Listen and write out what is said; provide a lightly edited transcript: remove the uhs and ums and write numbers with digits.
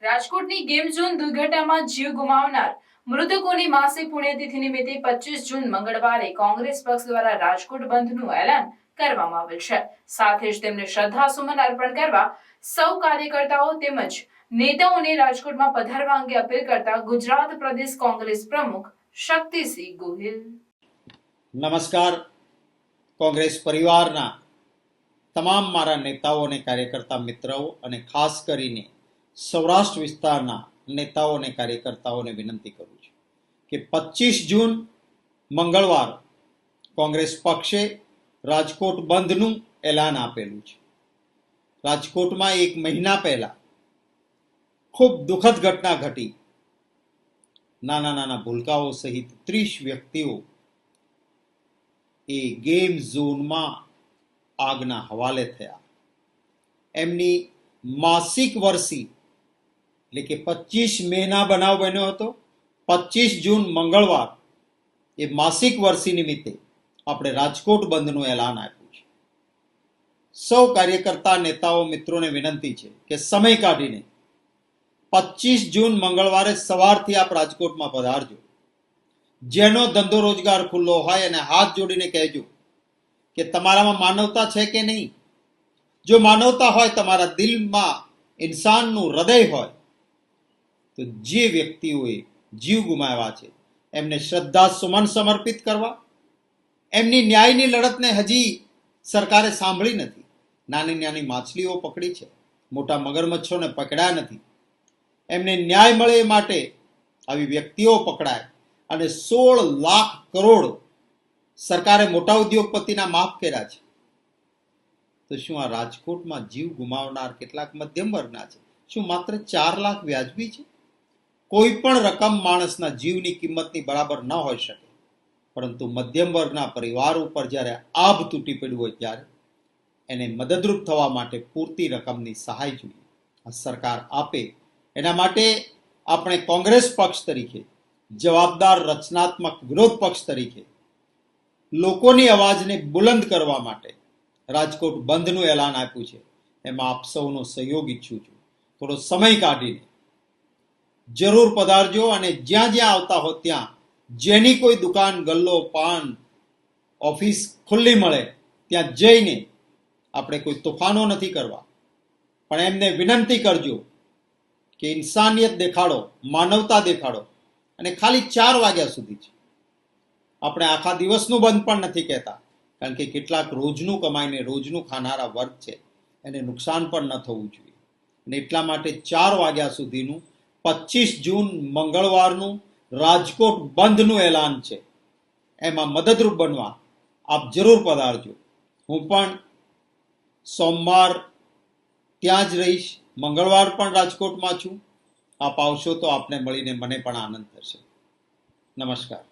રાજકોટની game zone દુર્ઘટનામાં જીવ ગુમાવનાર મૃતકોની માસિક પુણ્યતિથિ નિમિત્તે 25 જૂન મંગળવારે કોંગ્રેસ પક્ષ દ્વારા રાજકોટ બંધનું એલાન કરવામાં આવેલ છે। સાથે જ તેમને શ્રદ્ધાસુમન અર્પણ કરવા સૌ કાર્યકર્તાઓ તેમજ નેતાઓને રાજકોટમાં પધારવા અંગે અપીલ કરતા ગુજરાત પ્રદેશ કોંગ્રેસ પ્રમુખ શક્તિસિંહ ગોહિલ। નમસ્કાર। કોંગ્રેસ પરિવારના તમામ મારા નેતાઓ અને કાર્યકર્તા મિત્રો અને ખાસ કરીને સૌરાષ્ટ્ર વિસ્તારના નેતાઓ અને કાર્યકર્તાઓને વિનંતી કરું છું કે 25 જૂન મંગળવાર કોંગ્રેસ પક્ષે રાજકોટ બંધનું એલાન આપેલું છે। રાજકોટમાં એક મહિના પહેલા ખૂબ દુઃખદ ઘટના ઘટી। નાના નાના ભૂલકાઓ સહિત 30 વ્યક્તિઓ એ ગેમ ઝોનમાં આગના હવાલે થયા। એમની માસિક વર્ષી એટલે કે 25 મેના બનાવ બન્યો હતો। 25 જૂન મંગળવાર એ માસિક વર્ષી નિમિત્તે આપણે રાજકોટ બંધનું એલાન આપ્યું છે। સૌ કાર્યકર્તા નેતાઓ મિત્રોને વિનંતી છે કે સમય કાઢીને 25 જૂન મંગળવારે સવારથી આપ રાજકોટમાં પધારજો। જેનો ધંધો રોજગાર ખુલ્લો હોય અને હાથ જોડીને કહેજો કે તમારામાં માનવતા છે કે નહીં। જો માનવતા હોય, તમારા દિલમાં ઇન્સાનનું હૃદય હોય, તો જે વ્યક્તિઓએ જીવ ગુમાવ્યા છે એમને શ્રદ્ધા સુમન સમર્પિત કરવા। એમની ન્યાયની લડતને હજી સરકારે સાંભળી નથી। નાની નાની માછલીઓ પકડી છે, મોટા મગરમચ્છોને પકડ્યા નથી। એમને ન્યાય મળે એ માટે આવી વ્યક્તિઓ પકડાય અને 16 લાખ કરોડ સરકારે મોટા ઉદ્યોગપતિના માફ કર્યા છે। તો શું આ રાજકોટમાં જીવ ગુમાવનાર કેટલાક મધ્યમ વર્ગના છે? શું માત્ર 4 લાખ વ્યાજબી છે? કોઈ પણ રકમ માણસના જીવની કિંમતની બરાબર ન હોઈ શકે, પરંતુ મધ્યમ વર્ગના પરિવાર ઉપર જ્યારે આભ તૂટી પડ્યું હોય ત્યારે એને મદદરૂપ થવા માટે પૂરતી રકમની સહાય જોઈએ, આ સરકાર આપે। એના માટે આપણે કોંગ્રેસ પક્ષ તરીકે, જવાબદાર રચનાત્મક વિરોધ પક્ષ તરીકે લોકોની અવાજને બુલંદ કરવા માટે રાજકોટ બંધનું એલાન આપ્યું છે। એમાં આપ સૌનો સહયોગ ઈચ્છું છું। થોડો સમય કાઢીને જરૂર પધારજો અને જ્યાં જ્યાં આવતા હો ત્યાં જેની કોઈ દુકાન, ગલ્લો, પાન, ઓફિસ ખુલ્લી મળે ત્યાં જઈને આપણે કોઈ તોફાનો નથી કરવા, પણ એમને વિનંતી કરજો કે ઇન્સાનિયત દેખાડો, માનવતા દેખાડો। અને ખાલી 4 વાગ્યા સુધી છે, આપણે આખા દિવસનું બંધ પણ નથી કહેતા, કારણ કે કેટલાક રોજનું કમાઈને રોજનું ખાનારા વર્ગ છે, એને નુકસાન પણ ન થવું જોઈએ। અને એટલા માટે 4 વાગ્યા સુધીનું 25 જૂન મંગળવારનું રાજકોટ બંધનું એલાન છે। એમાં મદદરૂપ બનવા આપ જરૂર પધારજો। હું પણ સોમવાર ત્યાં જ રહીશ, મંગળવાર પણ રાજકોટમાં છું। આપ આવશો તો આપને મળીને મને પણ આનંદ થશે। નમસ્કાર।